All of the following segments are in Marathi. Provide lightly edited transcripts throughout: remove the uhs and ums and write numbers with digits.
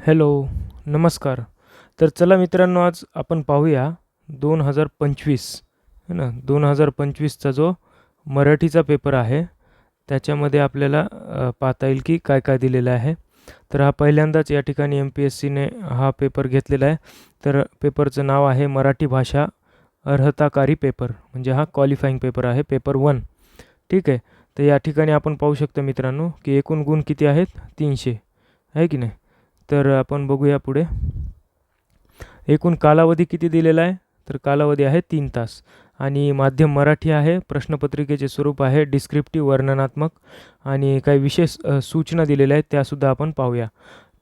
हॅलो, नमस्कार. तर चला मित्रांनो, आज आपण पाहूया 2025 है ना, 2025चा जो मराठीचा पेपर आहे, त्याच्यामध्ये आपल्याला पाहता येईल की काय-काय दिलेलं आहे. तर हा पहिल्यांदाच या ठिकाणी MPSCने हा पेपर घेतलेला आहे. तर पेपरचं नाव आहे मराठी भाषा अर्हताकारी पेपर, म्हणजे हा क्वालिफाईंग पेपर आहे, पेपर 1. ठीक आहे. तर या ठिकाणी आपण पाहू शकतो मित्रांनो, की एकूण गुण किती आहेत? 300, आहे की नाही? तर आपण बघूया पुढे. एकूण कालावधी किती दिलेला आहे? तर कालावधी आहे 3 तास आणि माध्यम मराठी आहे. प्रश्नपत्रिकेचे स्वरूप आहे डिस्क्रिप्टिव्ह वर्णनात्मक आणि काही विशेष सूचना दिलेल्या आहेत, त्यासुद्धा आपण पाहूया.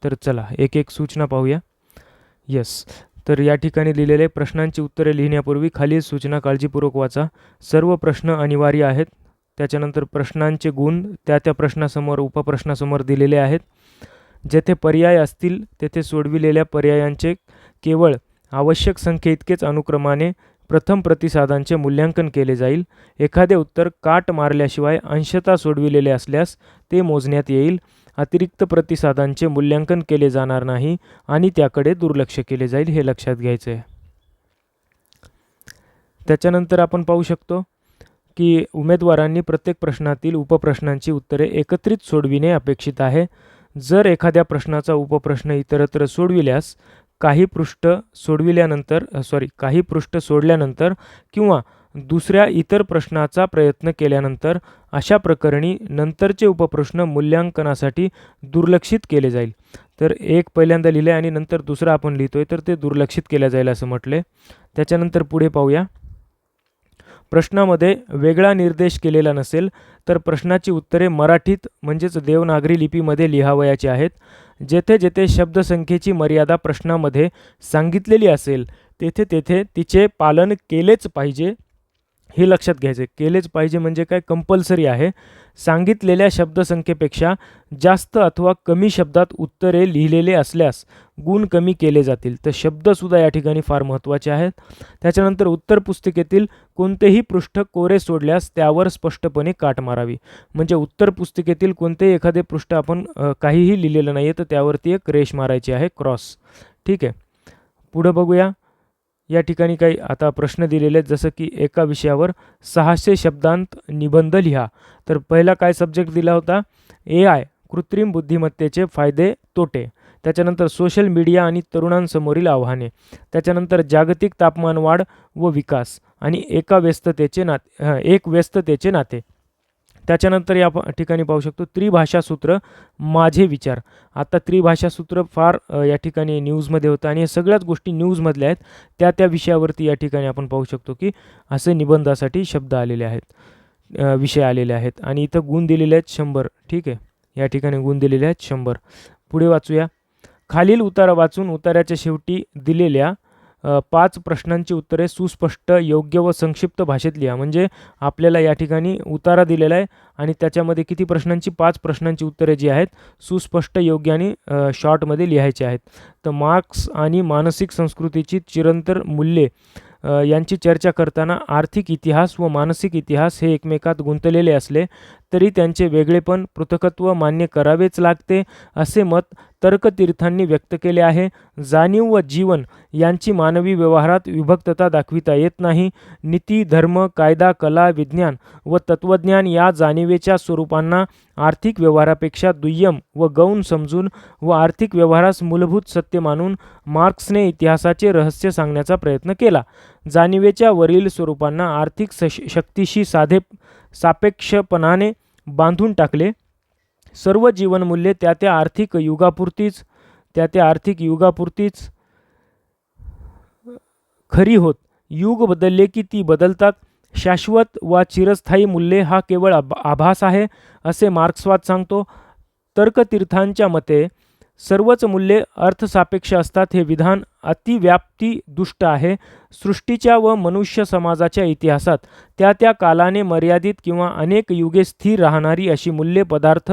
तर चला एक-एक सूचना पाहूया. येस. तर या ठिकाणी लिहिलेले प्रश्नांची उत्तरे लिहिण्यापूर्वी खालील सूचना काळजीपूर्वक वाचा. सर्व प्रश्न अनिवार्य आहेत. त्याच्यानंतर प्रश्नांचे गुण त्या प्रश्नासमोर उपप्रश्नासमोर दिलेले आहेत. जेथे पर्याय असतील तेथे सोडविलेल्या पर्यायांचे केवळ आवश्यक संख्येइतकेच अनुक्रमाने प्रथम प्रतिसादांचे मूल्यांकन केले जाईल. एखादे उत्तर काट मारल्याशिवाय अंशतः सोडविलेले असल्यास ते मोजण्यात येईल. अतिरिक्त प्रतिसादांचे मूल्यांकन केले जाणार नाही आणि त्याकडे दुर्लक्ष केले जाईल, हे लक्षात घ्यायचं आहे. त्याच्यानंतर आपण पाहू शकतो की उमेदवारांनी प्रत्येक प्रश्नातील उपप्रश्नांची उत्तरे एकत्रित सोडविणे अपेक्षित आहे. जर एखाद्या प्रश्नाचा उपप्रश्न इतरत्र सोडविल्यास काही पृष्ठ सोडल्यानंतर किंवा दुसऱ्या इतर प्रश्नाचा प्रयत्न केल्यानंतर अशा प्रकरणी नंतरचे उपप्रश्न मूल्यांकनासाठी दुर्लक्षित केले जाईल. तर एक पहिल्यांदा लिहिले आणि नंतर दुसरा आपण लिहितोय, तर ते दुर्लक्षित केले जाईल असं म्हटले. त्याच्यानंतर पुढे पाहूया. प्रश्नामध्ये वेगळा निर्देश केलेला नसेल तर प्रश्नाची उत्तरे मराठीत म्हणजेच देवनागरी लिपीमध्ये लिहावयाची आहेत. जेथे जेथे शब्दसंख्येची मर्यादा प्रश्नामध्ये सांगितलेली असेल तेथे तेथे तिचे पालन केलेच पाहिजे, हे लक्षात घ्यायचे. केलेच पाहिजे म्हणजे काय? कंपल्सरी आहे. सांगितलेल्या शब्दसंख्येपेक्षा जास्त अथवा कमी शब्दात उत्तरे लिहिलेले असल्यास गुण कमी केले जातील. तर शब्दसुद्धा या ठिकाणी फार महत्त्वाचे आहेत. त्याच्यानंतर उत्तर पुस्तिकेतील कोणतेही पृष्ठ कोरे सोडल्यास त्यावर स्पष्टपणे काट मारावी. म्हणजे उत्तर पुस्तिकेतील कोणतेही एखादे पृष्ठ आपण काहीही लिहिलेलं नाही आहे तर त्यावरती एक रेष मारायची आहे, क्रॉस. ठीक आहे. पुढं बघूया. या ठिकाणी काही आता प्रश्न दिलेले आहेत, जसं की एका विषयावर 600 शब्दांत निबंध लिहा. तर पहिला काय सब्जेक्ट दिला होता? AI, कृत्रिम बुद्धिमत्तेचे फायदे तोटे. त्याच्यानंतर सोशल मीडिया आणि तरुणांसमोरील आव्हाने. त्याच्यानंतर जागतिक तापमानवाढ व विकास आणि एक व्यस्ततेचे नाते. त्याच्यानंतर या ठिकाणी पाहू शकतो त्रिभाषा सूत्र, माझे विचार. आता त्रिभाषा सूत्र फार या ठिकाणी न्यूजमध्ये होतं आणि हे सगळ्याच गोष्टी न्यूजमधल्या आहेत. त्या विषयावरती या ठिकाणी आपण पाहू शकतो की असे निबंधासाठी शब्द आलेले आहेत, विषय आलेले आहेत आणि इथं गुण दिलेले आहेत 100. ठीक आहे. या ठिकाणी गुण दिलेले आहेत 100. पुढे वाचूया. खालील उतारा वाचून उतार्याच्या शेवटी दिलेल्या 5 प्रश्नांची उत्तरे सुस्पष्ट, योग्य व संक्षिप्त भाषेत लिहा. म्हणजे आपल्याला या ठिकाणी उतारा दिलेला आहे आणि त्याच्यामध्ये किती प्रश्नांची? 5 प्रश्नांची उत्तरे जी आहेत सुस्पष्ट, योग्य आणि शॉर्टमध्ये लिहायची आहेत. तर मार्क्स आणि मानसिक संस्कृतीची चिरंतन मूल्ये यांची चर्चा करताना आर्थिक इतिहास व मानसिक इतिहास हे एकमेकात गुंतलेले असले तरी त्यांचे वेगळेपण, पृथकत्व मान्य करावेच लागते, असे मत तर्कतीर्थांनी व्यक्त केले आहे. जाणीव व जीवन यांची मानवी व्यवहारात विभक्तता दाखविता येत नाही. नीती, धर्म, कायदा, कला, विज्ञान व तत्त्वज्ञान या जाणीवेच्या स्वरूपांना आर्थिक व्यवहारापेक्षा दुय्यम व गौण समजून व आर्थिक व्यवहारास मूलभूत सत्य मानून मार्क्सने इतिहासाचे रहस्य सांगण्याचा प्रयत्न केला. जाणीवेच्या वरील स्वरूपांना आर्थिक शक्तीशी सापेक्षपणाने बांधून टाकले. सर्व जीवनमूल्ये त्या आर्थिक युगापुरतीच खरी होत. युग बदलले की ती बदलतात. शाश्वत व चिरस्थायी मूल्ये हा केवळ आभास आहे, असे मार्क्सवाद सांगतो. तर्कतीर्थांच्या मते सर्वच मूल्ये अर्थसापेक्ष असतात. हे विधान अतिव्याप्ती दुष्ट आहे. सृष्टीच्या व मनुष्य समाजाच्या इतिहासात त्या कालाने मर्यादित किंवा अनेक युगे स्थिर राहणारी अशी मूल्ये, पदार्थ,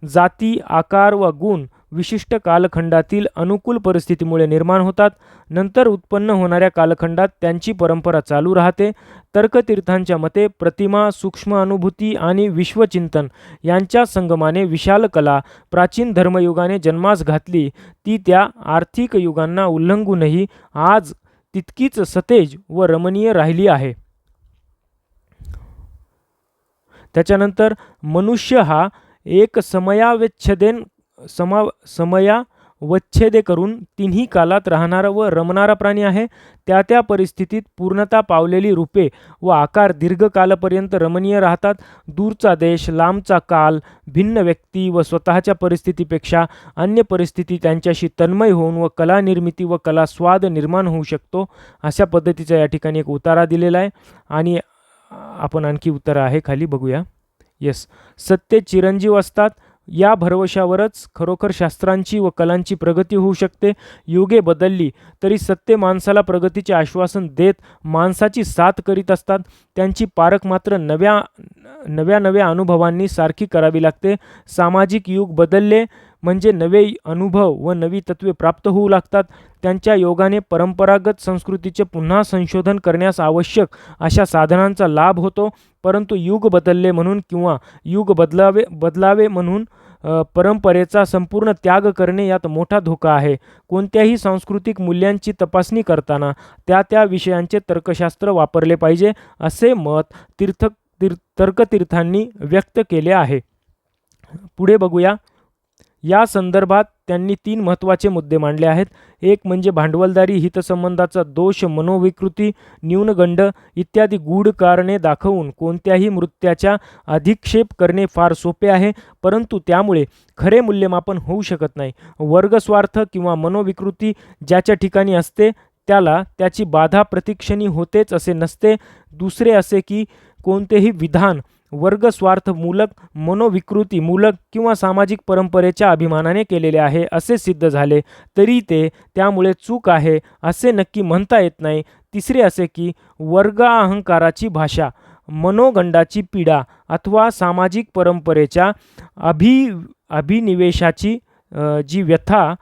जाती, आकार व गुण विशिष्ट कालखंडातील अनुकूल परिस्थितीमुळे निर्माण होतात. नंतर उत्पन्न होणाऱ्या कालखंडात त्यांची परंपरा चालू राहते. तर्कतीर्थांच्या मते प्रतिमा, सूक्ष्म अनुभूती आणि विश्वचिंतन यांच्या संगमाने विशाल कला प्राचीन धर्मयुगाने जन्मास घातली. ती त्या आर्थिक युगांना उल्लंघूनही आज तितकीच सतेज व रमणीय राहिली आहे. त्याच्यानंतर मनुष्य हा एक समयावच्छेदे करून तिन्ही कालात राहणारा व रमणारा प्राणी आहे. त्या त्या परिस्थितीत पूर्णता पावलेली रूपे व आकार दीर्घकालापर्यंत रमणीय राहतात. दूरचा देश, लांबचा काल, भिन्न व्यक्ती व स्वतःच्या परिस्थितीपेक्षा अन्य परिस्थिती त्यांच्याशी तन्मय होऊन व कला निर्मिती व कला स्वाद निर्माण होऊ शकतो. अशा पद्धतीचा या ठिकाणी एक उतारा दिलेला आहे आणि आपण आणखी उतारा आहे खाली बघूया. सत्य चिरंजीव असतात. या भरवशावरच खरोखर शास्त्रांची व कलांची प्रगती होऊ शकते. युगे बदलली तरी सत्य माणसाला प्रगतीचे आश्वासन देत माणसाची साथ करीत असतात. त्यांची पारख मात्र नव्या अनुभवांनी सारखी करावी लागते. सामाजिक युग बदलले म्हणजे नवे अनुभव व नवी तत्वे प्राप्त होऊ लागतात. त्यांच्या योगाने परंपरागत संस्कृतीचे पुन्हा संशोधन करण्यास आवश्यक अशा साधनांचा लाभ होतो. परंतु युग बदलले म्हणून किंवा युग बदलावे म्हणून परंपरेचा संपूर्ण त्याग करणे यात मोठा धोका आहे. कोणत्याही सांस्कृतिक मूल्यांची तपासणी करताना त्या विषयांचे तर्कशास्त्र वापरले पाहिजे असे मत तर्कतीर्थांनी व्यक्त केले आहे. पुढे बघूया. या संदर्भात त्यांनी 3 महत्त्वाचे मुद्दे मांडले आहेत. एक म्हणजे भांडवलदारी हितसंबंधाचा दोष, मनोविकृती, न्यूनगंड इत्यादी गूढ कारणे दाखवून कोणत्याही मृत्याचा अधिक्षेप करणे फार सोपे आहे, परंतु त्यामुळे खरे मूल्यमापन होऊ शकत नाही. वर्गस्वार्थ किंवा मनोविकृती ज्याच्या ठिकाणी असते त्याला त्याची बाधा प्रतिक्षणी होतेच असे नसते. दुसरे असे की कोणतेही विधान वर्गस्वार्थमूलक, मनोविकृतीमूलक किंवा सामाजिक परंपरेच्या अभिमानाने केलेले आहे असे सिद्ध झाले तरी ते त्यामुळे चूक आहे असे नक्की म्हणता येत नाही. तिसरे असे की वर्ग अहंकाराची भाषा, मनोगंडाची पीडा अथवा सामाजिक परंपरेच्या अभिनिवेशाची जी व्यथा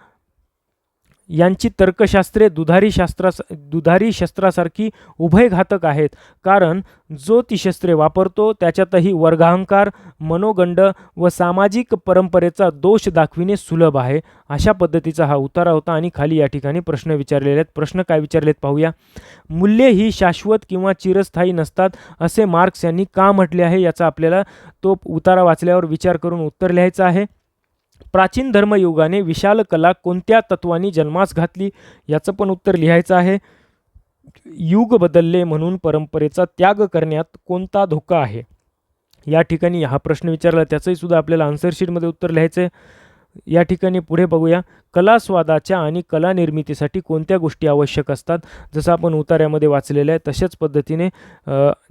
यांची तर्कशास्त्रे दुधारी शस्त्रासारखी उभयघातक आहेत. कारण जो ती शस्त्रे वापरतो त्याच्यातही वर्गाहंकार, मनोगंड व सामाजिक परंपरेचा दोष दाखविणे सुलभ आहे. अशा पद्धतीचा हा उतारा होता आणि खाली या ठिकाणी प्रश्न विचारलेले आहेत. प्रश्न काय विचारलेत पाहूया. मूल्ये ही शाश्वत किंवा चिरस्थायी नसतात असे मार्क्स यांनी का म्हटले आहे याचा आपल्याला तो उतारा वाचल्यावर विचार करून उत्तर लिहायचं आहे. प्राचीन धर्मयुगाने विशाल कला कोणत्या तत्वांनी जन्मास घातली याचं पण उत्तर लिहायचं आहे. युग बदलले म्हणून परंपरेचा त्याग करण्यात कोणता धोका आहे. या ठिकाणी हा प्रश्न विचारला त्याचंही सुद्धा आपल्याला आन्सर शीटमध्ये उत्तर लिहायचं आहे. या ठिकाणी पुढे बघूया. कलास्वादाच्या आणि कला निर्मितीसाठी कोणत्या गोष्टी आवश्यक असतात. जसं आपण उतार्यामध्ये वाचलेलं आहे तशाच पद्धतीने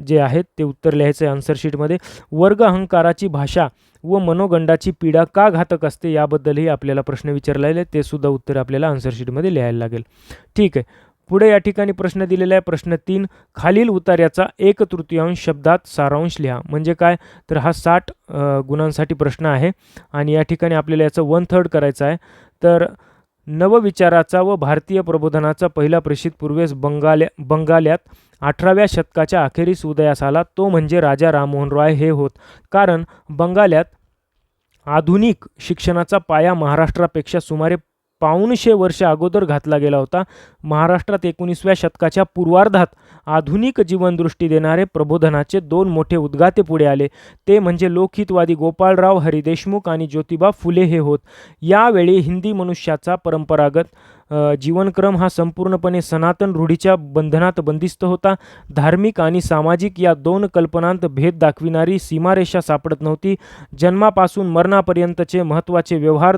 जे आहेत ते उत्तर लिहायचं आहे आन्सर शीटमध्ये. वर्ग अहंकाराची भाषा व मनोगंडाची पीडा का घातक असते याबद्दलही आपल्याला प्रश्न विचारलेले ते सुद्धा उत्तर आपल्याला आन्सर शीटमध्ये लिहायला लागेल. ठीक आहे. पुढे या ठिकाणी प्रश्न दिलेला आहे. प्रश्न 3. खालील उतार्याचा 1/3 शब्दात सारांश लिहा. म्हणजे काय तर हा 60 गुणांसाठी प्रश्न आहे आणि या ठिकाणी आपल्याला याचं 1/3 करायचं आहे. तर नवविचाराचा व भारतीय प्रबोधनाचा पहिला प्रसिद्ध पूर्वेस बंगाल्यात 18व्या शतकाच्या अखेरीस उदयास आला तो म्हणजे राजा राममोहन रॉय हे होत. कारण बंगाल्यात आधुनिक शिक्षणाचा पाया महाराष्ट्रापेक्षा सुमारे 500 वर्ष अगोदर घातला गेला होता. महाराष्ट्रात 19व्या शतकाच्या पूर्वार्धात आधुनिक जीवनदृष्टी देणारे प्रबोधनाचे 2 मोठे उद्गाते पुढे आले. ते म्हणजे लोकहितवादी गोपाळराव हरी देशमुख आणि ज्योतिबा फुले हे होत. यावेळी हिंदी मनुष्याचा परंपरागत जीवनक्रम हा संपूर्णपणे सनातन रूढीच्या बंधनात बंदिस्त होता. धार्मिक आणि सामाजिक या 2 कल्पनांत भेद दाखविणारी सीमारेषा सापडत नव्हती. जन्मापासून मरणापर्यंतचे महत्त्वाचे व्यवहार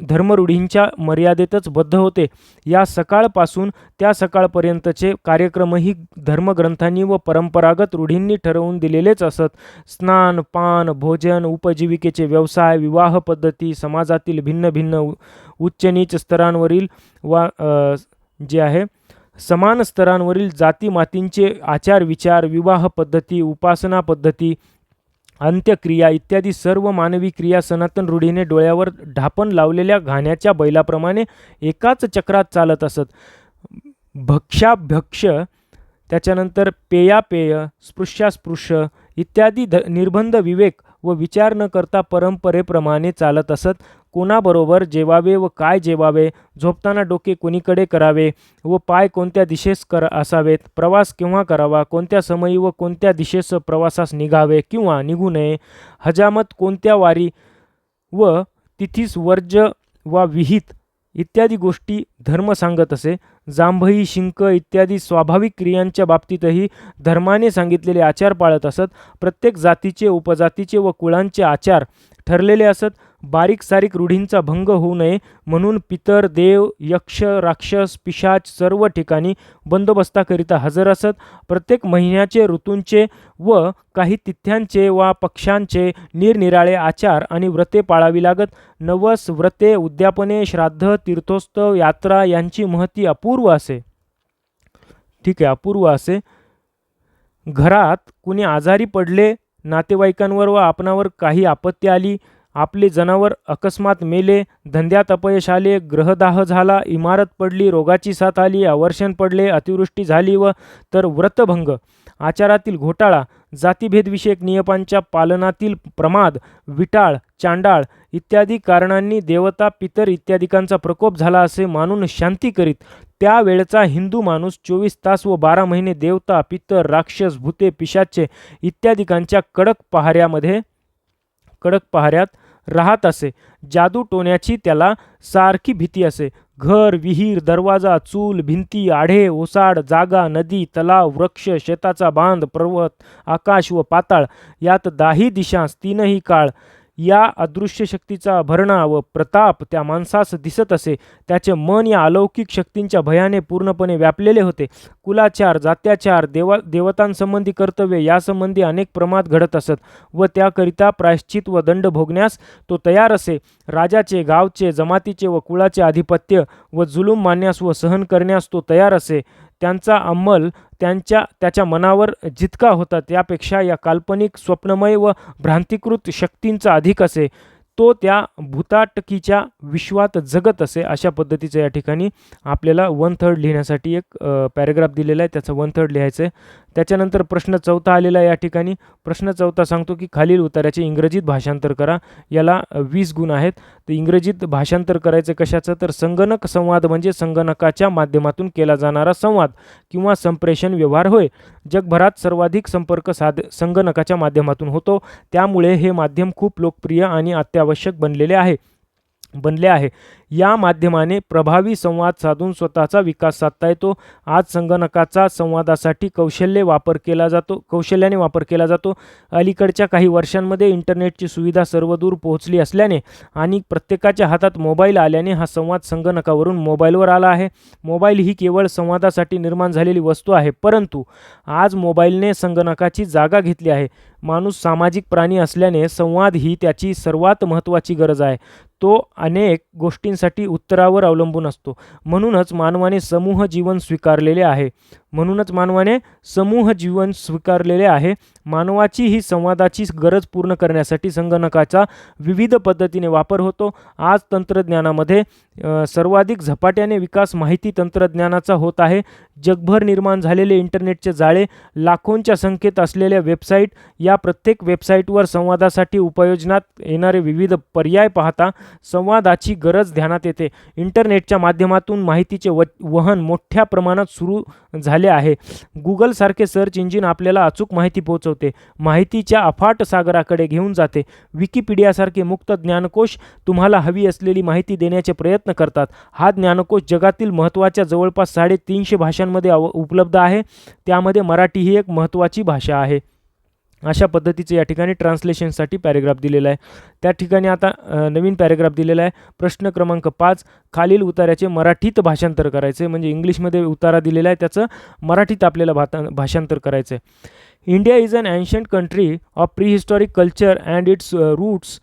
धर्मरूढींच्या मर्यादेतच बद्ध होते. या सकाळपासून त्या सकाळपर्यंतचे कार्यक्रमही धर्मग्रंथांनी व परंपरागत रूढींनी ठरवून दिलेलेच असत. स्नान, पान, भोजन, उपजीविकेचे व्यवसाय, विवाह पद्धती, समाजातील भिन्न भिन्न उच्च नीच स्तरांवरील जे आहे समान स्तरांवरील जाती मातींचे आचार विचार, विवाह पद्धती, उपासना पद्धती अंत्यक्रिया इत्यादी सर्व मानवी क्रिया सनातन रूढीने डोळ्यावर ढापण लावलेल्या घाण्याच्या बैलाप्रमाणे एकाच चक्रात चालत असत. भक्ष्याभक्ष्य, त्याच्यानंतर पेयापेय, स्पृश्यास्पृश्य इत्यादी निर्बंध विवेक व विचार न करता परंपरेप्रमाणे चालत असत. कोणाबरोबर जेवावे व काय जेवावे, झोपताना डोके कोणीकडे करावे व पाय कोणत्या दिशेस असावेत, प्रवास केव्हा करावा, कोणत्या समयी व कोणत्या दिशेस प्रवासास निघावे किंवा निघू नये, हजामत कोणत्या वारी व तिथीस वर्ज वा विहित इत्यादी गोष्टी धर्म सांगत असे. जांभई, शिंक इत्यादी स्वाभाविक क्रियांच्या बाबतीतही धर्माने सांगितलेले आचार पाळत असत. प्रत्येक जातीचे, उपजातीचे व कुळांचे आचार ठरलेले असत. बारीक सारीक रूढींचा भंग होऊ नये म्हणून पितर, देव, यक्ष, राक्षस, पिशाच सर्व ठिकाणी बंदोबस्ताकरिता हजर असत. प्रत्येक महिन्याचे, ऋतूंचे व काही तिथ्यांचे वा पक्षांचे निरनिराळे आचार आणि व्रते पाळावी लागत. नवस, व्रते, उद्यापने, श्राद्ध, तीर्थोत्सव, यात्रा यांची महती अपूर्व असे. ठीक आहे, अपूर्व असे. घरात कुणी आजारी पडले, नातेवाईकांवर व आपणावर काही आपत्ती आली, आपले जनावर अकस्मात मेले, धंद्यात अपयश आले, ग्रहदाह झाला, इमारत पडली, रोगाची साथ आली, अवर्षण पडले, अतिवृष्टी झाली व तर व्रतभंग, आचारातील घोटाळा, जातीभेदविषयक नियमांच्या पालनातील प्रमाद, विटाळ, चांडाळ इत्यादी कारणांनी देवता, पितर इत्यादिकांचा प्रकोप झाला असे मानून शांती करीत त्यावेळचा हिंदू माणूस 24 तास व 12 महिने देवता, पितर, राक्षस, भूते, पिशाचे इत्यादिकांच्या कडक पहाऱ्यात राहत असे. जादू टोण्याची त्याला सारखी भीती असे. घर, विहीर, दरवाजा, चूल, भिंती, आढे, ओसाड, जागा, नदी, तलाव, वृक्ष, शेताचा बांध, पर्वत, आकाश व पाताळ यात दाही दिशांस तीनही काळ या अदृश्य शक्तीचा भरणा व प्रताप त्या माणसास दिसत असे. त्याचे मन या अलौकिक शक्तींच्या भयाने पूर्णपणे व्यापलेले होते. कुलाचार, जात्याचार, देवतांसंबंधी कर्तव्य यासंबंधी अनेक प्रमाद घडत असत व त्याकरिता प्रायश्चित व दंड भोगण्यास तो तयार असे. राजाचे, गावचे, जमातीचे व कुळाचे आधिपत्य व जुलूम मानण्यास व सहन करण्यास तो तयार असे. त्यांचा अंमल त्याच्या मनावर जितका होता त्यापेक्षा या काल्पनिक, स्वप्नमय व भ्रांतिकृत शक्तींचा अधिक असे. तो त्या भूताटकीच्या विश्वात जगत असे. अशा पद्धतीचं या ठिकाणी आपल्याला 1/3 लिहिण्यासाठी एक पॅरेग्राफ दिलेला आहे, त्याचं 1/3 लिहायचं आहे. त्याच्यानंतर प्रश्न 4 आलेला आहे. या ठिकाणी प्रश्न 4 सांगतो की खालील उतार्याचे इंग्रजीत भाषांतर करा. याला 20 गुण आहेत. तर इंग्रजीत भाषांतर करायचं कशाचं, तर संगणक संवाद म्हणजे संगणकाच्या माध्यमातून केला जाणारा संवाद किंवा संप्रेषण व्यवहार होय. जगभरात सर्वाधिक संपर्क संगणकाच्या माध्यमातून होतो. त्यामुळे हे माध्यम खूप लोकप्रिय आणि अत्यावश्यक बनले आहे. या माध्यमाने प्रभावी संवाद साधून स्वतःचा विकास साधता येतो. आज संगणकाचा संवादासाठी कौशल्याने वापर केला जातो. अलीकडच्या काही वर्षांमध्ये इंटरनेटची सुविधा सर्वदूर पोहोचली असल्याने आणि प्रत्येकाच्या हातात मोबाईल आल्याने हा संवाद संगणकावरून मोबाईलवर आला आहे. मोबाईल ही केवळ संवादासाठी निर्माण झालेली वस्तू आहे, परंतु आज मोबाईलने संगणकाची जागा घेतली आहे. माणूस सामाजिक प्राणी असल्याने संवाद ही त्याची सर्वात महत्त्वाची गरज आहे. तो अनेक गोष्टींसाठी उत्तरावर अवलंबून असतो. म्हणूनच मानवाने समूह जीवन स्वीकारलेले आहे. मानवाची ही संवादाची गरज पूर्ण करण्यासाठी संगणकाचा विविध पद्धतीने वापर होतो. आज तंत्रज्ञानामध्ये सर्वाधिक झपाट्याने विकास माहिती तंत्रज्ञानाचा होत आहे. जगभर निर्माण झालेले इंटरनेटचे जाळे, लाखोंच्या संख्येत असलेल्या वेबसाईट, या प्रत्येक वेबसाईटवर संवादासाठी उपयोजनात येणारे विविध पर्याय पाहता संवादाची गरज ध्यानात येते. इंटरनेटच्या माध्यमातून माहितीचे वहन मोठ्या प्रमाणात सुरू झाले आहे. गुगलसारखे सर्च इंजिन आपल्याला अचूक माहिती पोहोचवते, माहितीच्या अफाट सागराकडे घेऊन जाते. विकिपीडियासारखे मुक्त ज्ञानकोश तुम्हाला हवी असलेली माहिती देण्याचे प्रयत्न करतात. हा ज्ञानकोश जगातील महत्त्वाच्या जवळपास 350 भाषांमध्ये उपलब्ध आहे. त्यामध्ये मराठी ही एक महत्त्वाची भाषा आहे. अशा पद्धतीचे या ठिकाणी ट्रान्सलेशनसाठी पॅरेग्राफ दिलेला आहे. त्या ठिकाणी आता नवीन पॅरेग्राफ दिलेला आहे. प्रश्न क्रमांक 5, खालील उतार्याचे मराठीत भाषांतर करायचे. म्हणजे इंग्लिशमध्ये उतारा दिलेला आहे, त्याचं मराठीत आपल्याला भाषांतर करायचं आहे. India is an ancient country of prehistoric culture and its roots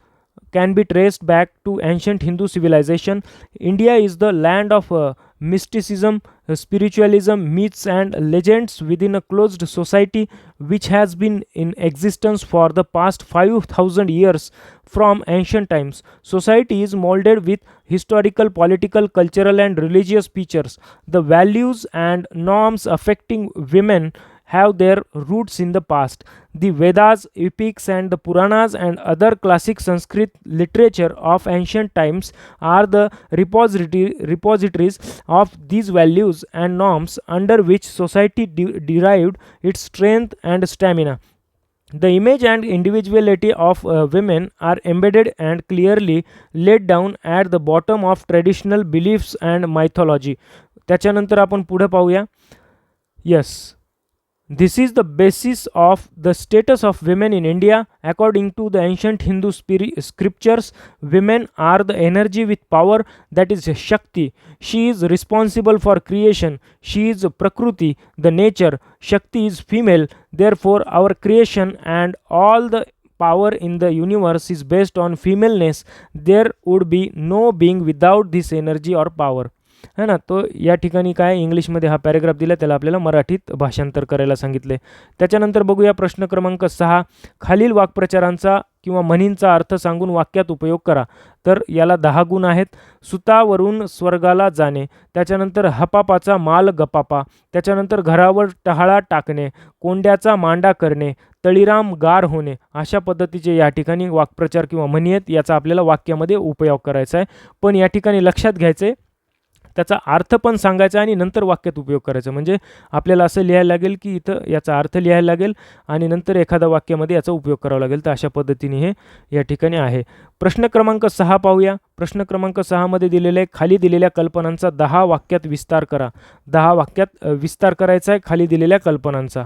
can be traced back to ancient Hindu civilization. India is the land of mysticism, spiritualism, myths, and legends within a closed society which has been in existence for the past 5,000 years. From ancient times, society is molded with historical, political, cultural, and religious features. The values and norms affecting women have their roots in the past. The Vedas, epics, and the Puranas and other classic Sanskrit literature of ancient times are the repositories of these values and norms under which society derived its strength and stamina. The image and individuality of women are embedded and clearly laid down at the bottom of traditional beliefs and mythology. त्याच्यानंतर आपण पुढे पाहूया. Yes. This is the basis of the status of women in India. According to the ancient Hindu scriptures, women are the energy with power, that is Shakti. She is responsible for creation. She is Prakruti, the nature. Shakti is female. Therefore, our creation and all the power in the universe is based on femaleness. There would be no being without this energy or power. है ना. तो या ठिकाणी काय इंग्लिशमध्ये हा पॅरेग्राफ दिला, त्याला आपल्याला मराठीत भाषांतर करायला सांगितले. त्याच्यानंतर बघूया प्रश्न क्रमांक 6. खालील वाक्प्रचारांचा किंवा म्हणींचा अर्थ सांगून वाक्यात उपयोग करा. तर याला 10 गुण आहेत. सुतावरून स्वर्गाला जाणे, त्याच्यानंतर हपापाचा माल गपापा, त्याच्यानंतर घरावर टहाळा टाकणे, कोंड्याचा मांडा करणे, तळीराम गार होणे, अशा पद्धतीचे या ठिकाणी वाक्प्रचार किंवा म्हणी आहेत. याचा आपल्याला वाक्यामध्ये उपयोग करायचा आहे. पण या ठिकाणी लक्षात घ्यायचे, त्याचा अर्थ पण सांगायचा आणि नंतर वाक्यात उपयोग करायचा. म्हणजे आपल्याला असं लिहायला लागेल की इथं याचा अर्थ लिहायला लागेल आणि नंतर एखाद्या वाक्यामध्ये याचा उपयोग करावा लागेल. तर अशा पद्धतीने हे या ठिकाणी आहे. प्रश्न क्रमांक 6 पाहूया. प्रश्न क्रमांक 6 मध्ये दिलेले खाली दिलेल्या कल्पनांचा 10 वाक्यात विस्तार करा. 10 वाक्यात विस्तार करायचा आहे खाली दिलेल्या कल्पनांचा.